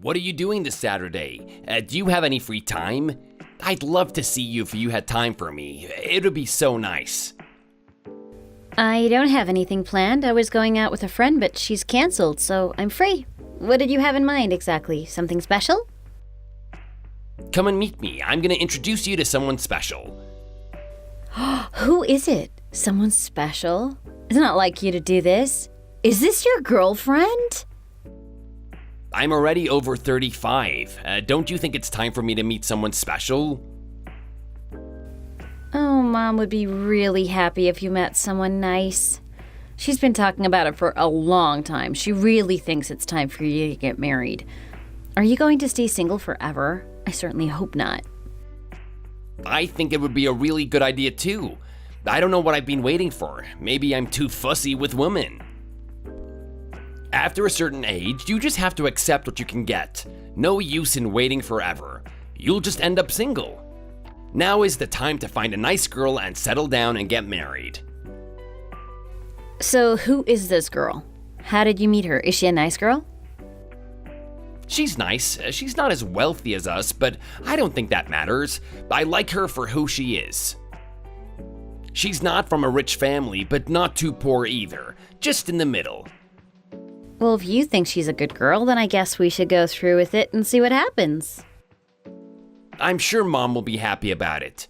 What are you doing this Saturday? Do you have any free time? I'd love to see you if you had time for me. It would be so nice. I don't have anything planned. I was going out with a friend, but she's canceled, so I'm free. What did you have in mind exactly? Something special? Come and meet me. I'm gonna introduce you to someone special. Who is it? Someone special? It's not like you to do this. Is this your girlfriend? I'm already over 35. Don't you think it's time for me to meet someone special? Oh, Mom would be really happy if you met someone nice. She's been talking about it for a long time. She really thinks it's time for you to get married. Are you going to stay single forever? I certainly hope not. I think it would be a really good idea too. I don't know what I've been waiting for. Maybe I'm too fussy with women. After a certain age, you just have to accept what you can get. No use in waiting forever. You'll just end up single. Now is the time to find a nice girl and settle down and get married. So who is this girl? How did you meet her? Is she a nice girl? She's nice. She's not as wealthy as us, but I don't think that matters. I like her for who she is. She's not from a rich family, but not too poor either. Just in the middle. Well, if you think she's a good girl, then I guess we should go through with it and see what happens. I'm sure Mom will be happy about it.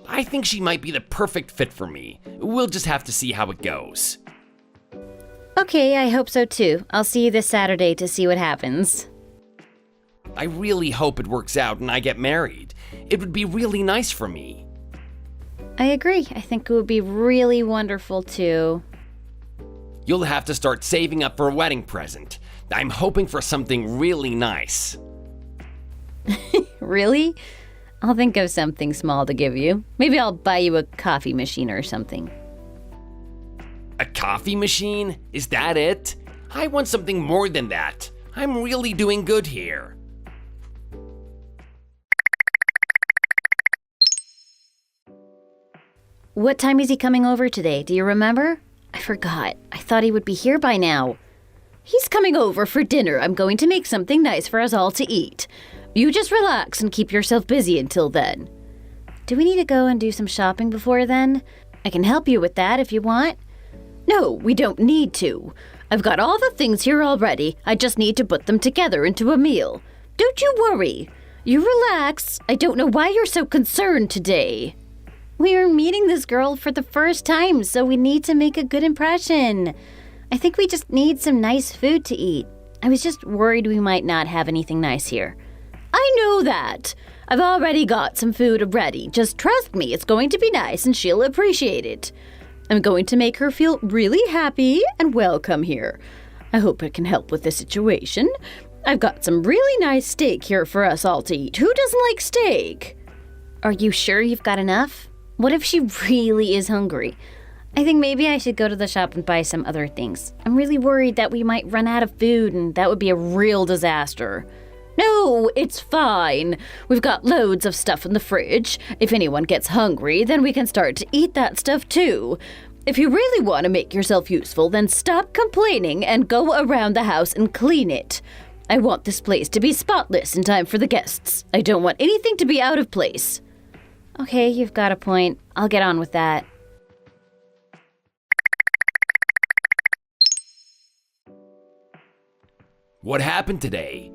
I think she might be the perfect fit for me. We'll just have to see how it goes. Okay, I hope so too. I'll see you this Saturday to see what happens. I really hope it works out and I get married. It would be really nice for me. I agree. I think it would be really wonderful too. You'll have to start saving up for a wedding present. I'm hoping for something really nice. Really? I'll think of something small to give you. Maybe I'll buy you a coffee machine or something. A coffee machine? Is that it? I want something more than that. I'm really doing good here. What time is he coming over today? Do you remember? I forgot. I thought he would be here by now. He's coming over for dinner. I'm going to make something nice for us all to eat. You just relax and keep yourself busy until then. Do we need to go and do some shopping before then? I can help you with that if you want. No, we don't need to. I've got all the things here already. I just need to put them together into a meal. Don't you worry. You relax. I don't know why you're so concerned today. We are meeting this girl for the first time, so we need to make a good impression. I think we just need some nice food to eat. I was just worried we might not have anything nice here. I know that. I've already got some food ready. Just trust me, it's going to be nice and she'll appreciate it. I'm going to make her feel really happy and welcome here. I hope it can help with the situation. I've got some really nice steak here for us all to eat. Who doesn't like steak? Are you sure you've got enough? What if she really is hungry? I think maybe I should go to the shop and buy some other things. I'm really worried that we might run out of food and that would be a real disaster. No, it's fine. We've got loads of stuff in the fridge. If anyone gets hungry, then we can start to eat that stuff too. If you really want to make yourself useful, then stop complaining and go around the house and clean it. I want this place to be spotless in time for the guests. I don't want anything to be out of place. Okay, you've got a point. I'll get on with that. What happened today?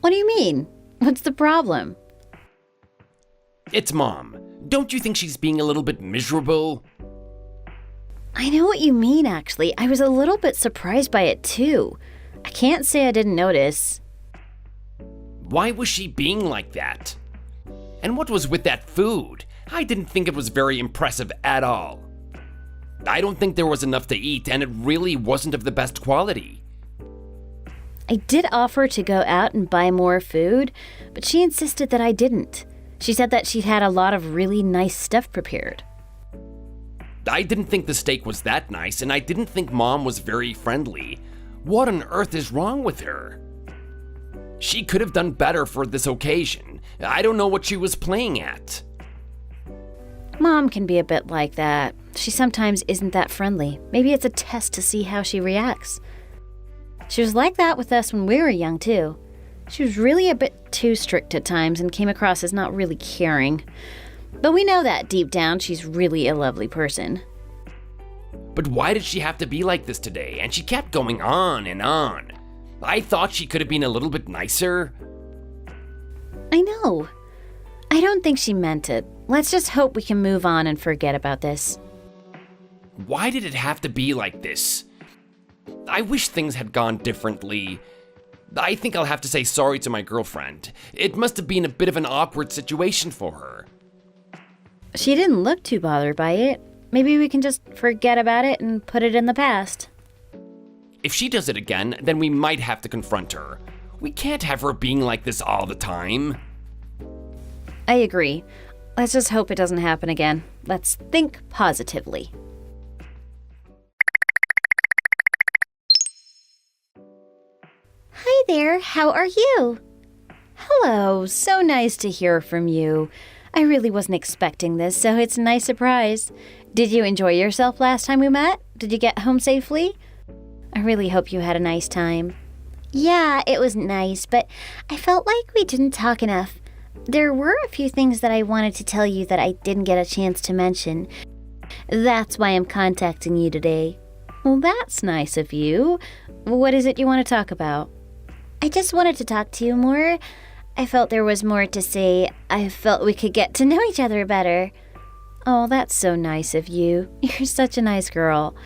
What do you mean? What's the problem? It's Mom. Don't you think she's being a little bit miserable? I know what you mean, actually. I was a little bit surprised by it, too. I can't say I didn't notice. Why was she being like that? And what was with that food? I didn't think it was very impressive at all. I don't think there was enough to eat, and it really wasn't of the best quality. I did offer to go out and buy more food, but she insisted that I didn't. She said that she'd had a lot of really nice stuff prepared. I didn't think the steak was that nice, and I didn't think Mom was very friendly. What on earth is wrong with her? She could have done better for this occasion. I don't know what she was playing at. Mom can be a bit like that. She sometimes isn't that friendly. Maybe it's a test to see how she reacts. She was like that with us when we were young, too. She was really a bit too strict at times and came across as not really caring. But we know that deep down she's really a lovely person. But why did she have to be like this today? And she kept going on and on. I thought she could have been a little bit nicer. I know. I don't think she meant it. Let's just hope we can move on and forget about this. Why did it have to be like this? I wish things had gone differently. I think I'll have to say sorry to my girlfriend. It must have been a bit of an awkward situation for her. She didn't look too bothered by it. Maybe we can just forget about it and put it in the past. If she does it again, then we might have to confront her. We can't have her being like this all the time. I agree. Let's just hope it doesn't happen again. Let's think positively. Hi there, how are you? Hello, so nice to hear from you. I really wasn't expecting this, so it's a nice surprise. Did you enjoy yourself last time we met? Did you get home safely? I really hope you had a nice time. Yeah, it was nice, but I felt like we didn't talk enough. There were a few things that I wanted to tell you that I didn't get a chance to mention. That's why I'm contacting you today. Well, that's nice of you. What is it you want to talk about? I just wanted to talk to you more. I felt there was more to say. I felt we could get to know each other better. Oh, that's so nice of you. You're such a nice girl.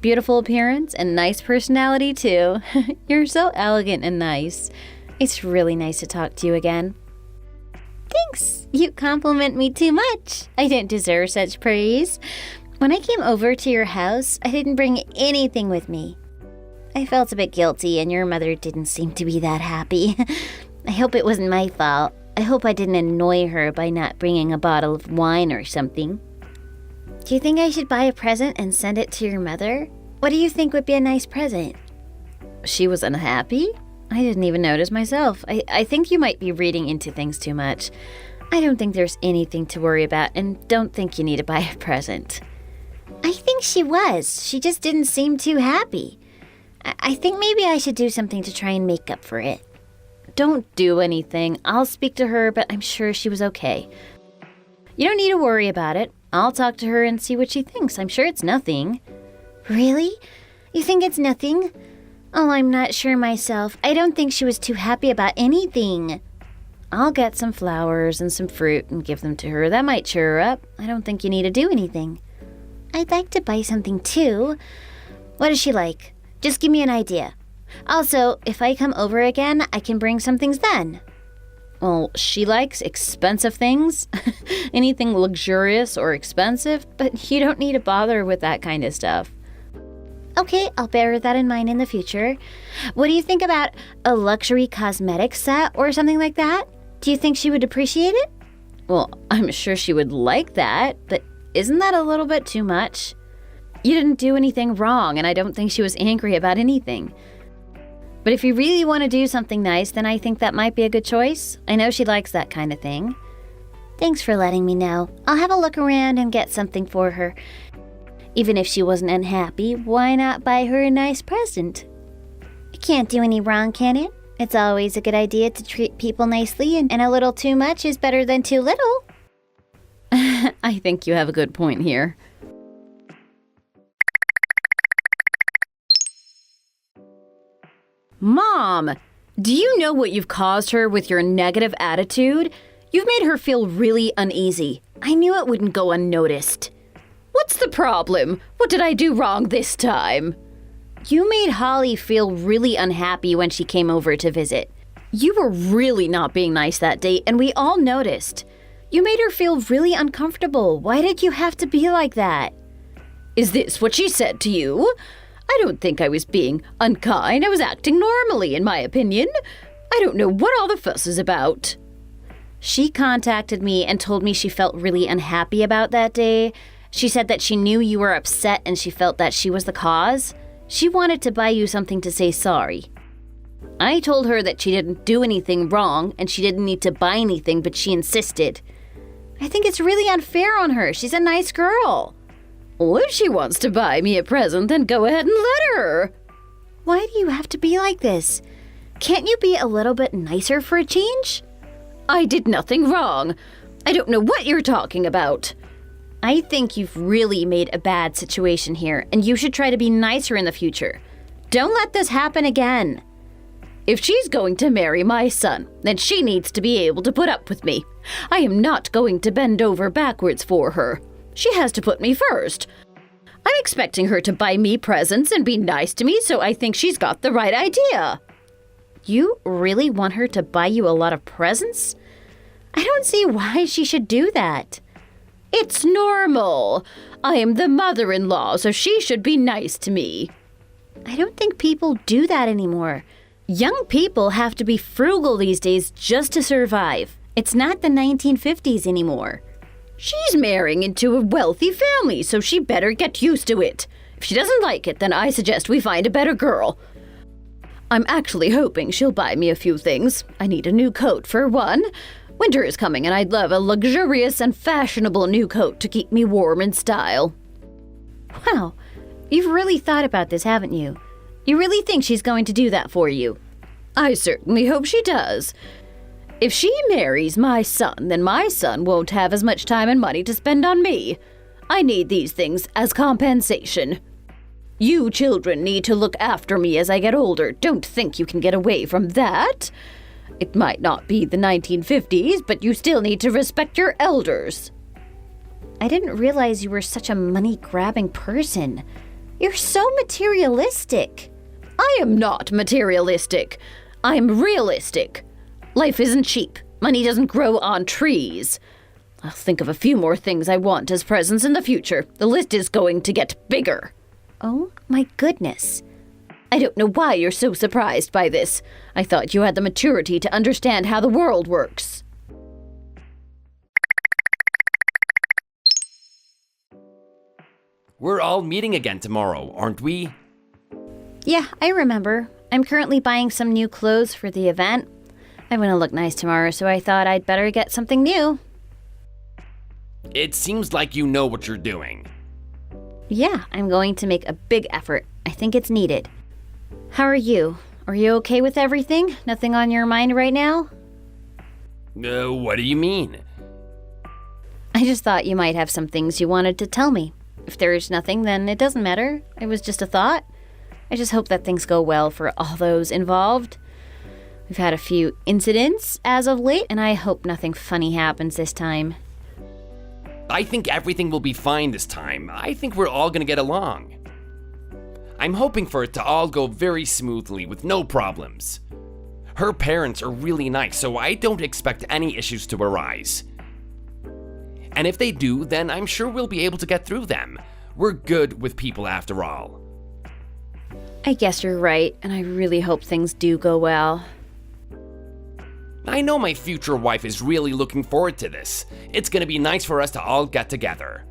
Beautiful appearance and nice personality, too. You're so elegant and nice. It's really nice to talk to you again. Thanks. You compliment me too much. I didn't deserve such praise. When I came over to your house, I didn't bring anything with me. I felt a bit guilty, and your mother didn't seem to be that happy. I hope it wasn't my fault. I hope I didn't annoy her by not bringing a bottle of wine or something. Do you think I should buy a present and send it to your mother? What do you think would be a nice present? She was unhappy? I didn't even notice myself. I think you might be reading into things too much. I don't think there's anything to worry about, and don't think you need to buy a present. I think she was. She just didn't seem too happy. I think maybe I should do something to try and make up for it. Don't do anything. I'll speak to her, but I'm sure she was okay. You don't need to worry about it. I'll talk to her and see what she thinks. I'm sure it's nothing. Really? You think it's nothing? Oh, I'm not sure myself. I don't think she was too happy about anything. I'll get some flowers and some fruit and give them to her. That might cheer her up. I don't think you need to do anything. I'd like to buy something too. What does she like? Just give me an idea. Also, if I come over again, I can bring some things then. Well, she likes expensive things. Anything luxurious or expensive, but you don't need to bother with that kind of stuff. Okay, I'll bear that in mind in the future. What do you think about a luxury cosmetics set or something like that? Do you think she would appreciate it? Well, I'm sure she would like that, but isn't that a little bit too much? You didn't do anything wrong, and I don't think she was angry about anything. But if you really want to do something nice, then I think that might be a good choice. I know she likes that kind of thing. Thanks for letting me know. I'll have a look around and get something for her. Even if she wasn't unhappy, why not buy her a nice present? It can't do any wrong, can it? It's always a good idea to treat people nicely, and a little too much is better than too little. I think you have a good point here. Mom, do you know what you've caused her with your negative attitude? You've made her feel really uneasy. I knew it wouldn't go unnoticed. What's the problem? What did I do wrong this time? You made Holly feel really unhappy when she came over to visit. You were really not being nice that day, and we all noticed. You made her feel really uncomfortable. Why did you have to be like that? Is this what she said to you? I don't think I was being unkind. I was acting normally, in my opinion. I don't know what all the fuss is about. She contacted me and told me she felt really unhappy about that day. She said that she knew you were upset and she felt that she was the cause. She wanted to buy you something to say sorry. I told her that she didn't do anything wrong and she didn't need to buy anything, but she insisted. I think it's really unfair on her. She's a nice girl. Well, if she wants to buy me a present, then go ahead and let her. Why do you have to be like this? Can't you be a little bit nicer for a change? I did nothing wrong. I don't know what you're talking about. I think you've really made a bad situation here, and you should try to be nicer in the future. Don't let this happen again. If she's going to marry my son, then she needs to be able to put up with me. I am not going to bend over backwards for her. She has to put me first. I'm expecting her to buy me presents and be nice to me, so I think she's got the right idea. You really want her to buy you a lot of presents? I don't see why she should do that. It's normal. I am the mother-in-law, so she should be nice to me. I don't think people do that anymore. Young people have to be frugal these days just to survive. It's not the 1950s anymore. She's marrying into a wealthy family, so she better get used to it. If she doesn't like it, then I suggest we find a better girl. I'm actually hoping she'll buy me a few things. I need a new coat for one. Winter is coming and I'd love a luxurious and fashionable new coat to keep me warm in style. Wow, you've really thought about this, haven't you? You really think she's going to do that for you? I certainly hope she does. If she marries my son, then my son won't have as much time and money to spend on me. I need these things as compensation. You children need to look after me as I get older. Don't think you can get away from that. It might not be the 1950s, but you still need to respect your elders. I didn't realize you were such a money-grabbing person. You're so materialistic. I am not materialistic. I'm realistic. Life isn't cheap. Money doesn't grow on trees. I'll think of a few more things I want as presents in the future. The list is going to get bigger. Oh my goodness. I don't know why you're so surprised by this. I thought you had the maturity to understand how the world works. We're all meeting again tomorrow, aren't we? Yeah, I remember. I'm currently buying some new clothes for the event. I want to look nice tomorrow, so I thought I'd better get something new. It seems like you know what you're doing. Yeah, I'm going to make a big effort. I think it's needed. How are you? Are you okay with everything? Nothing on your mind right now? What do you mean? I just thought you might have some things you wanted to tell me. If there's nothing, then it doesn't matter. It was just a thought. I just hope that things go well for all those involved. We've had a few incidents as of late, and I hope nothing funny happens this time. I think everything will be fine this time. I think we're all gonna get along. I'm hoping for it to all go very smoothly with no problems. Her parents are really nice, so I don't expect any issues to arise. And if they do, then I'm sure we'll be able to get through them. We're good with people after all. I guess you're right, and I really hope things do go well. I know my future wife is really looking forward to this. It's gonna be nice for us to all get together.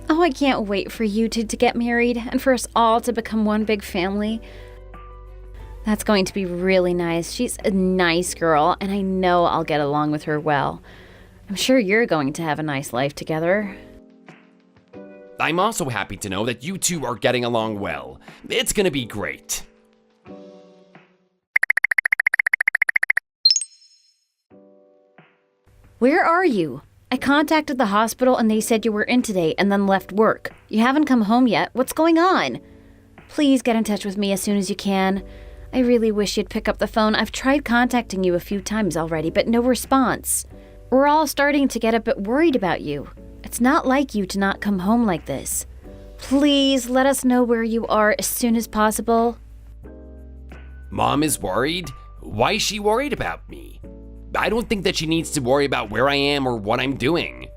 Oh, I can't wait for you two to get married and for us all to become one big family. That's going to be really nice. She's a nice girl, and I know I'll get along with her well. I'm sure you're going to have a nice life together. I'm also happy to know that you two are getting along well. It's gonna be great. Where are you? I contacted the hospital and they said you were in today and then left work. You haven't come home yet. What's going on? Please get in touch with me as soon as you can. I really wish you'd pick up the phone. I've tried contacting you a few times already, but no response. We're all starting to get a bit worried about you. It's not like you to not come home like this. Please let us know where you are as soon as possible. Mom is worried? Why is she worried about me? I don't think that she needs to worry about where I am or what I'm doing.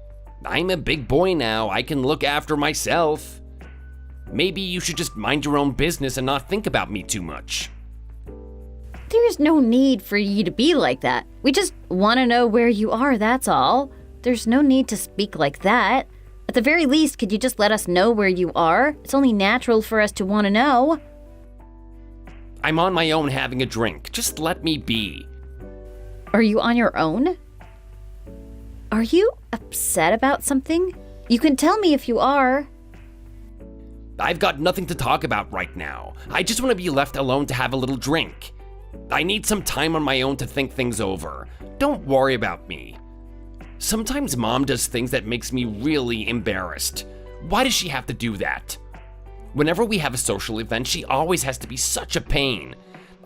I'm a big boy now. I can look after myself. Maybe you should just mind your own business and not think about me too much. There's no need for you to be like that. We just want to know where you are, that's all. There's no need to speak like that. At the very least, could you just let us know where you are? It's only natural for us to want to know. I'm on my own having a drink. Just let me be. Are you on your own? Are you upset about something? You can tell me if you are. I've got nothing to talk about right now. I just want to be left alone to have a little drink. I need some time on my own to think things over. Don't worry about me. Sometimes Mom does things that makes me really embarrassed. Why does she have to do that? Whenever we have a social event, she always has to be such a pain.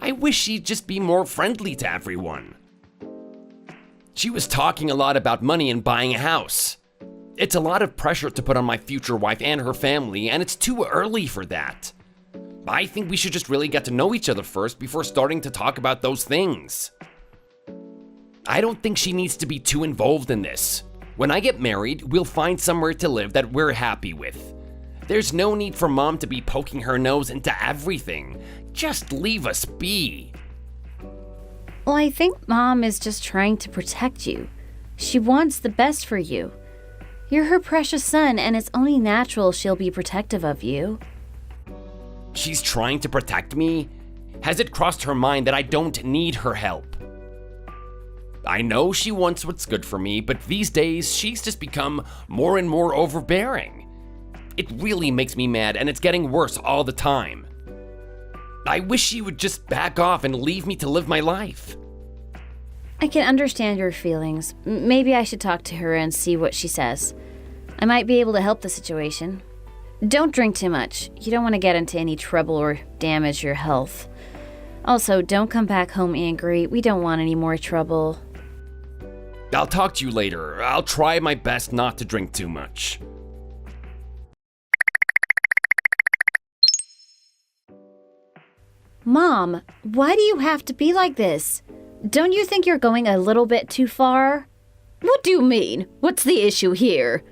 I wish she'd just be more friendly to everyone. She was talking a lot about money and buying a house. It's a lot of pressure to put on my future wife and her family, and it's too early for that. I think we should just really get to know each other first before starting to talk about those things. I don't think she needs to be too involved in this. When I get married, we'll find somewhere to live that we're happy with. There's no need for Mom to be poking her nose into everything. Just leave us be. Well, I think Mom is just trying to protect you. She wants the best for you. You're her precious son, and it's only natural she'll be protective of you. She's trying to protect me? Has it crossed her mind that I don't need her help? I know she wants what's good for me, but these days she's just become more and more overbearing. It really makes me mad, and it's getting worse all the time. I wish she would just back off and leave me to live my life. I can understand your feelings. Maybe I should talk to her and see what she says. I might be able to help the situation. Don't drink too much. You don't want to get into any trouble or damage your health. Also, don't come back home angry. We don't want any more trouble. I'll talk to you later. I'll try my best not to drink too much. Mom, why do you have to be like this? Don't you think you're going a little bit too far? What do you mean? What's the issue here?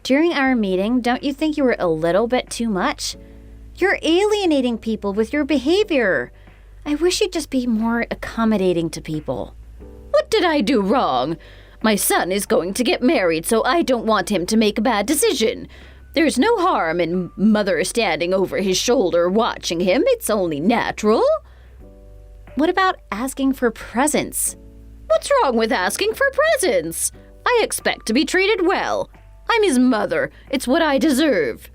During our meeting, don't you think you were a little bit too much? You're alienating people with your behavior. I wish you'd just be more accommodating to people. What did I do wrong? My son is going to get married, so I don't want him to make a bad decision. There's no harm in Mother standing over his shoulder watching him. It's only natural. What about asking for presents? What's wrong with asking for presents? I expect to be treated well. I'm his mother. It's what I deserve.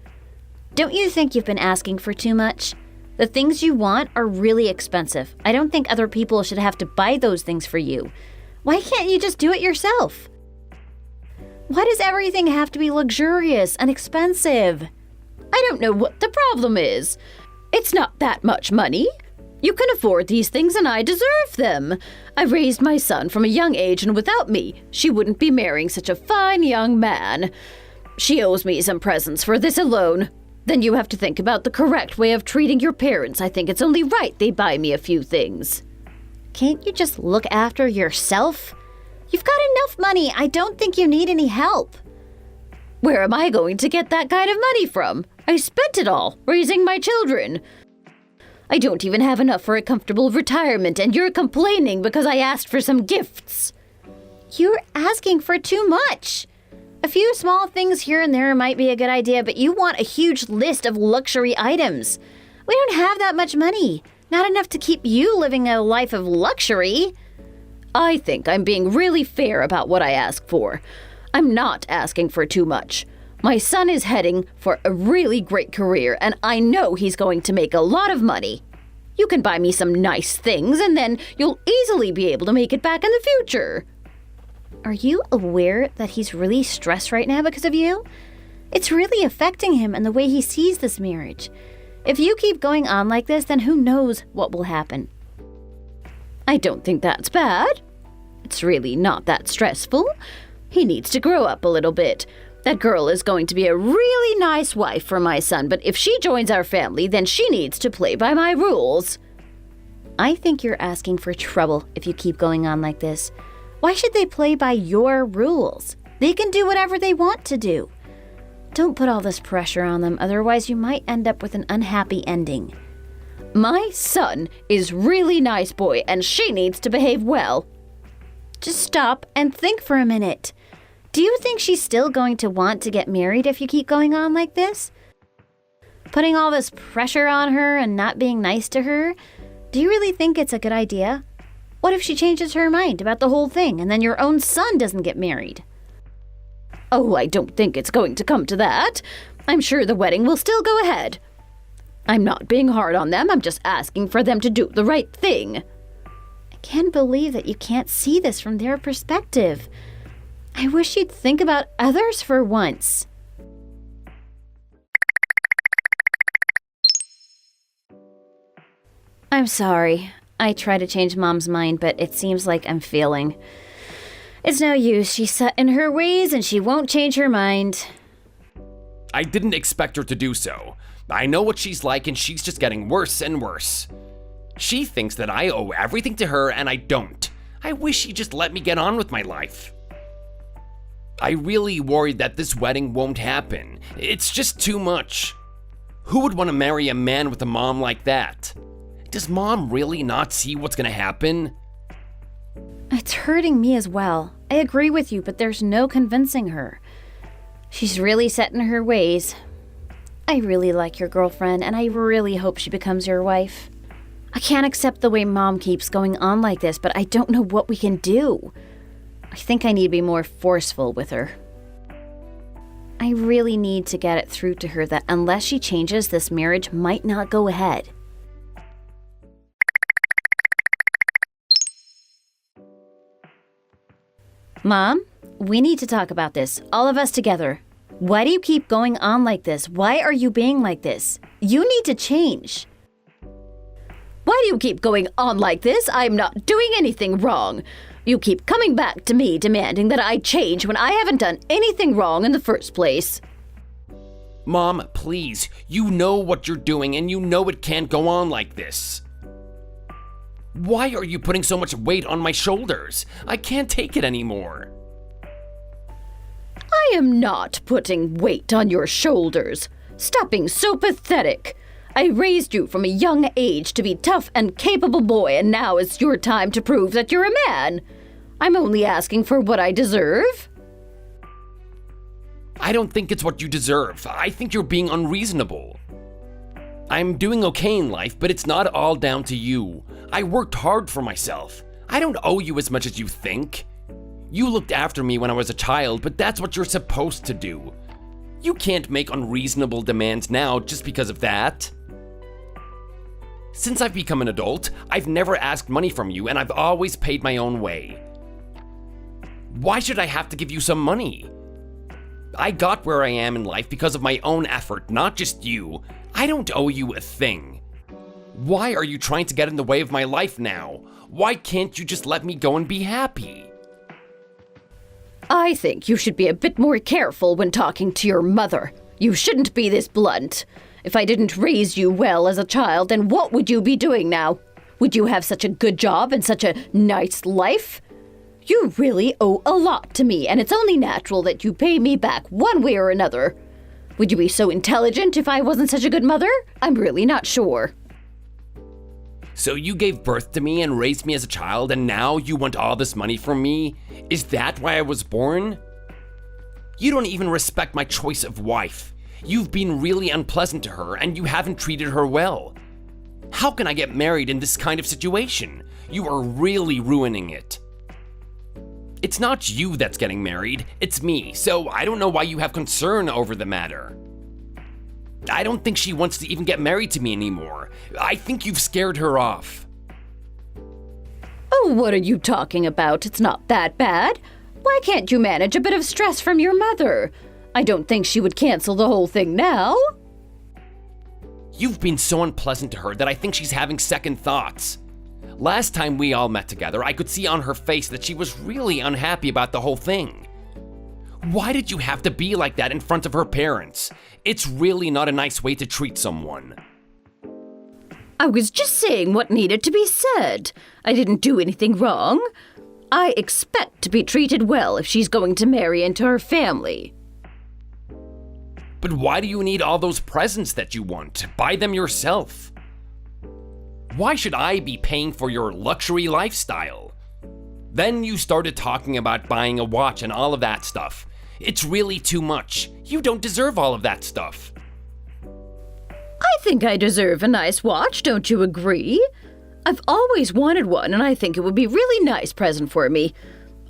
Don't you think you've been asking for too much? The things you want are really expensive. I don't think other people should have to buy those things for you. Why can't you just do it yourself? Why does everything have to be luxurious and expensive? I don't know what the problem is. It's not that much money. You can afford these things and I deserve them. I raised my son from a young age, and without me, she wouldn't be marrying such a fine young man. She owes me some presents for this alone. Then you have to think about the correct way of treating your parents. I think it's only right they buy me a few things. Can't you just look after yourself? You've got enough money. I don't think you need any help. Where am I going to get that kind of money from? I spent it all raising my children. I don't even have enough for a comfortable retirement, and you're complaining because I asked for some gifts. You're asking for too much. A few small things here and there might be a good idea, but you want a huge list of luxury items. We don't have that much money. Not enough to keep you living a life of luxury. I think I'm being really fair about what I ask for. I'm not asking for too much. My son is heading for a really great career, and I know he's going to make a lot of money. You can buy me some nice things, and then you'll easily be able to make it back in the future. Are you aware that he's really stressed right now because of you? It's really affecting him and the way he sees this marriage. If you keep going on like this, then who knows what will happen. I don't think that's bad. It's really not that stressful. He needs to grow up a little bit. That girl is going to be a really nice wife for my son, but if she joins our family, then she needs to play by my rules. I think you're asking for trouble if you keep going on like this. Why should they play by your rules? They can do whatever they want to do. Don't put all this pressure on them, otherwise you might end up with an unhappy ending. My son is really nice boy, and she needs to behave well. Just stop and think for a minute. Do you think she's still going to want to get married if you keep going on like this? Putting all this pressure on her and not being nice to her, do you really think it's a good idea? What if she changes her mind about the whole thing and then your own son doesn't get married? Oh, I don't think it's going to come to that. I'm sure the wedding will still go ahead. I'm not being hard on them. I'm just asking for them to do the right thing. Can't believe that you can't see this from their perspective. I wish you'd think about others for once. I'm sorry. I try to change Mom's mind, but it seems like I'm failing. It's no use. She's set in her ways and she won't change her mind. I didn't expect her to do so. I know what she's like and she's just getting worse and worse. She thinks that I owe everything to her and I don't. I wish she'd just let me get on with my life. I really worried that this wedding won't happen. It's just too much. Who would want to marry a man with a mom like that? Does Mom really not see what's gonna happen? It's hurting me as well. I agree with you, but there's no convincing her. She's really set in her ways. I really like your girlfriend, and I really hope she becomes your wife. I can't accept the way Mom keeps going on like this, but I don't know what we can do. I think I need to be more forceful with her. I really need to get it through to her that unless she changes, this marriage might not go ahead. Mom, we need to talk about this, all of us together. Why do you keep going on like this? Why are you being like this? You need to change. Why do you keep going on like this? I'm not doing anything wrong. You keep coming back to me demanding that I change when I haven't done anything wrong in the first place. Mom, please, you know what you're doing and you know it can't go on like this. Why are you putting so much weight on my shoulders? I can't take it anymore. I am not putting weight on your shoulders. Stop being so pathetic. I raised you from a young age to be tough and capable boy, and now it's your time to prove that you're a man. I'm only asking for what I deserve. I don't think it's what you deserve. I think you're being unreasonable. I'm doing okay in life, but it's not all down to you. I worked hard for myself. I don't owe you as much as you think. You looked after me when I was a child, but that's what you're supposed to do. You can't make unreasonable demands now just because of that. Since I've become an adult, I've never asked money from you and I've always paid my own way. Why should I have to give you some money? I got where I am in life because of my own effort, not just you. I don't owe you a thing. Why are you trying to get in the way of my life now? Why can't you just let me go and be happy? I think you should be a bit more careful when talking to your mother. You shouldn't be this blunt. If I didn't raise you well as a child, then what would you be doing now? Would you have such a good job and such a nice life? You really owe a lot to me, and it's only natural that you pay me back one way or another. Would you be so intelligent if I wasn't such a good mother? I'm really not sure. So you gave birth to me and raised me as a child, and now you want all this money from me? Is that why I was born? You don't even respect my choice of wife. You've been really unpleasant to her, and you haven't treated her well. How can I get married in this kind of situation? You are really ruining it. It's not you that's getting married, it's me, so I don't know why you have concern over the matter. I don't think she wants to even get married to me anymore. I think you've scared her off. Oh, what are you talking about? It's not that bad. Why can't you manage a bit of stress from your mother? I don't think she would cancel the whole thing now. You've been so unpleasant to her that I think she's having second thoughts. Last time we all met together, I could see on her face that she was really unhappy about the whole thing. Why did you have to be like that in front of her parents? It's really not a nice way to treat someone. I was just saying what needed to be said. I didn't do anything wrong. I expect to be treated well if she's going to marry into her family. But why do you need all those presents that you want? Buy them yourself. Why should I be paying for your luxury lifestyle? Then you started talking about buying a watch and all of that stuff. It's really too much. You don't deserve all of that stuff. I think I deserve a nice watch, don't you agree? I've always wanted one, and I think it would be a really nice present for me.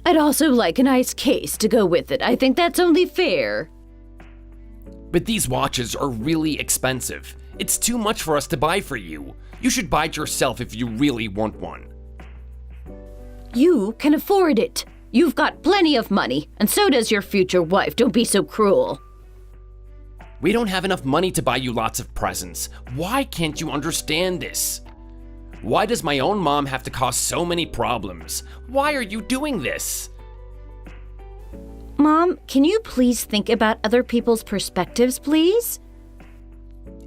I'd also like a nice case to go with it. I think that's only fair. But these watches are really expensive. It's too much for us to buy for you. You should buy it yourself if you really want one. You can afford it. You've got plenty of money, and so does your future wife. Don't be so cruel. We don't have enough money to buy you lots of presents. Why can't you understand this? Why does my own mom have to cause so many problems? Why are you doing this? Mom, can you please think about other people's perspectives, please?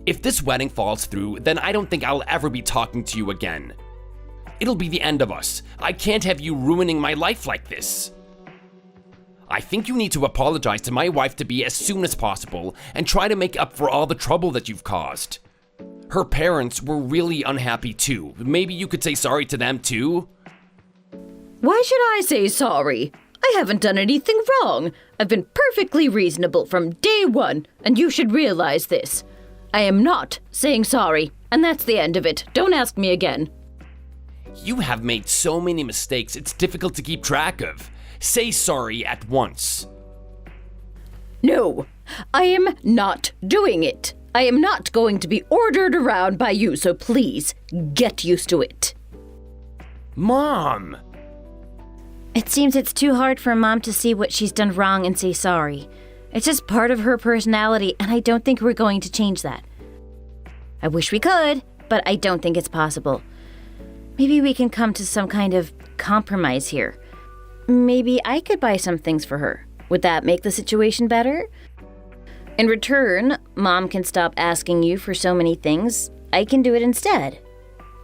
If this wedding falls through, then I don't think I'll ever be talking to you again. It'll be the end of us. I can't have you ruining my life like this. I think you need to apologize to my wife to be as soon as possible and try to make up for all the trouble that you've caused. Her parents were really unhappy too. Maybe you could say sorry to them too? Why should I say sorry? I haven't done anything wrong. I've been perfectly reasonable from day one, and you should realize this. I am not saying sorry, and that's the end of it. Don't ask me again. You have made so many mistakes, it's difficult to keep track of. Say sorry at once. No, I am not doing it. I am not going to be ordered around by you, so please get used to it. Mom! It seems it's too hard for Mom to see what she's done wrong and say sorry. It's just part of her personality, and I don't think we're going to change that. I wish we could, but I don't think it's possible. Maybe we can come to some kind of compromise here. Maybe I could buy some things for her. Would that make the situation better? In return, Mom can stop asking you for so many things. I can do it instead.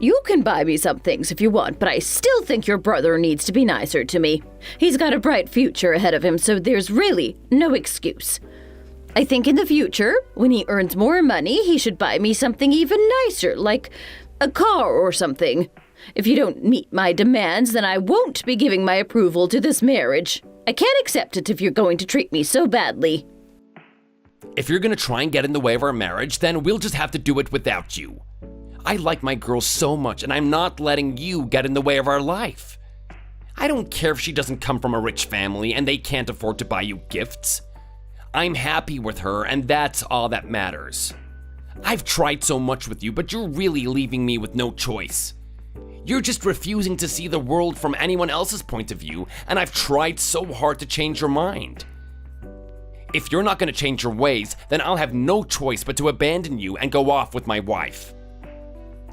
You can buy me some things if you want, but I still think your brother needs to be nicer to me. He's got a bright future ahead of him, so there's really no excuse. I think in the future, when he earns more money, he should buy me something even nicer, like a car or something. If you don't meet my demands, then I won't be giving my approval to this marriage. I can't accept it if you're going to treat me so badly. If you're gonna try and get in the way of our marriage, then we'll just have to do it without you. I like my girl so much, and I'm not letting you get in the way of our life. I don't care if she doesn't come from a rich family and they can't afford to buy you gifts. I'm happy with her, and that's all that matters. I've tried so much with you, but you're really leaving me with no choice. You're just refusing to see the world from anyone else's point of view, and I've tried so hard to change your mind. If you're not going to change your ways, then I'll have no choice but to abandon you and go off with my wife.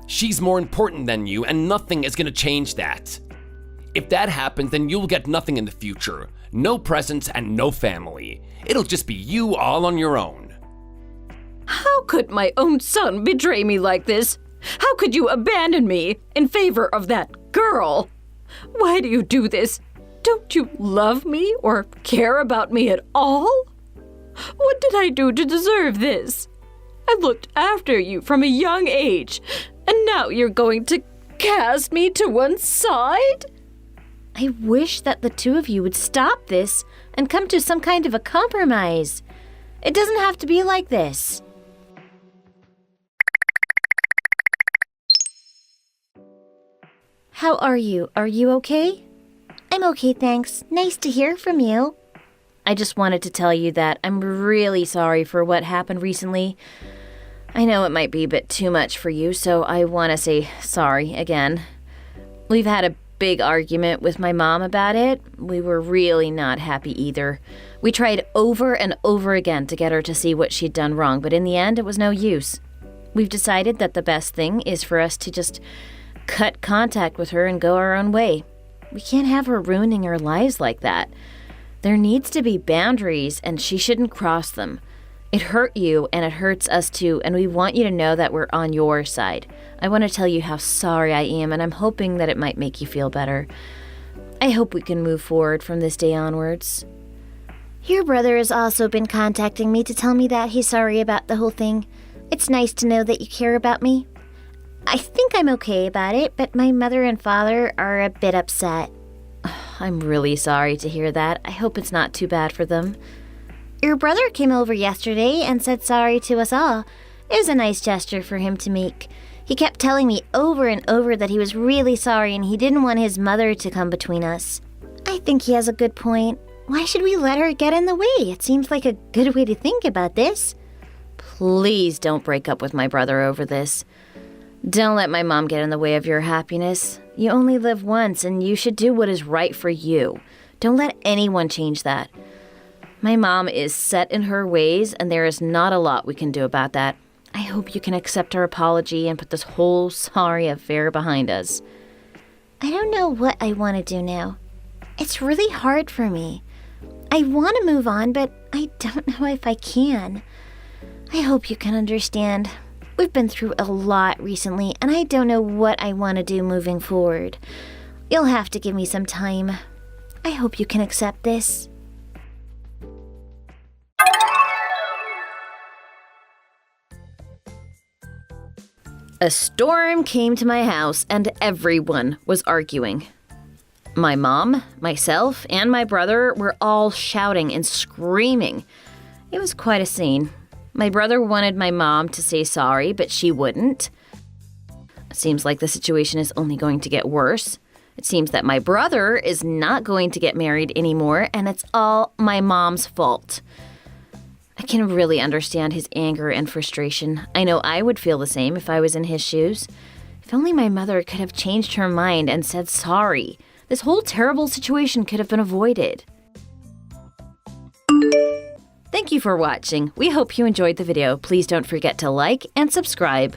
She's more important than you, and nothing is going to change that. If that happens, then you'll get nothing in the future. No presents and no family. It'll just be you all on your own. How could my own son betray me like this? How could you abandon me in favor of that girl? Why do you do this? Don't you love me or care about me at all? What did I do to deserve this? I looked after you from a young age, and now you're going to cast me to one side? I wish that the two of you would stop this and come to some kind of a compromise. It doesn't have to be like this. How are you? Are you okay? I'm okay, thanks. Nice to hear from you. I just wanted to tell you that I'm really sorry for what happened recently. I know it might be a bit too much for you, so I want to say sorry again. We've had a big argument with my mom about it. We were really not happy either. We tried over and over again to get her to see what she'd done wrong, but in the end, it was no use. We've decided that the best thing is for us to just cut contact with her and go our own way. We can't have her ruining our lives like that. There needs to be boundaries, and she shouldn't cross them. It hurt you, and it hurts us too, and we want you to know that we're on your side. I want to tell you how sorry I am, and I'm hoping that it might make you feel better. I hope we can move forward from this day onwards. Your brother has also been contacting me to tell me that he's sorry about the whole thing. It's nice to know that you care about me. I think I'm okay about it, but my mother and father are a bit upset. I'm really sorry to hear that. I hope it's not too bad for them. Your brother came over yesterday and said sorry to us all. It was a nice gesture for him to make. He kept telling me over and over that he was really sorry and he didn't want his mother to come between us. I think he has a good point. Why should we let her get in the way? It seems like a good way to think about this. Please don't break up with my brother over this. Don't let my mom get in the way of your happiness. You only live once, and you should do what is right for you. Don't let anyone change that. My mom is set in her ways, and there is not a lot we can do about that. I hope you can accept our apology and put this whole sorry affair behind us. I don't know what I want to do now. It's really hard for me. I want to move on, but I don't know if I can. I hope you can understand. We've been through a lot recently, and I don't know what I want to do moving forward. You'll have to give me some time. I hope you can accept this. A storm came to my house, and everyone was arguing. My mom, myself, and my brother were all shouting and screaming. It was quite a scene. My brother wanted my mom to say sorry, but she wouldn't. It seems like the situation is only going to get worse. It seems that my brother is not going to get married anymore, and it's all my mom's fault. I can really understand his anger and frustration. I know I would feel the same if I was in his shoes. If only my mother could have changed her mind and said sorry. This whole terrible situation could have been avoided. Thank you for watching. We hope you enjoyed the video. Please don't forget to like and subscribe.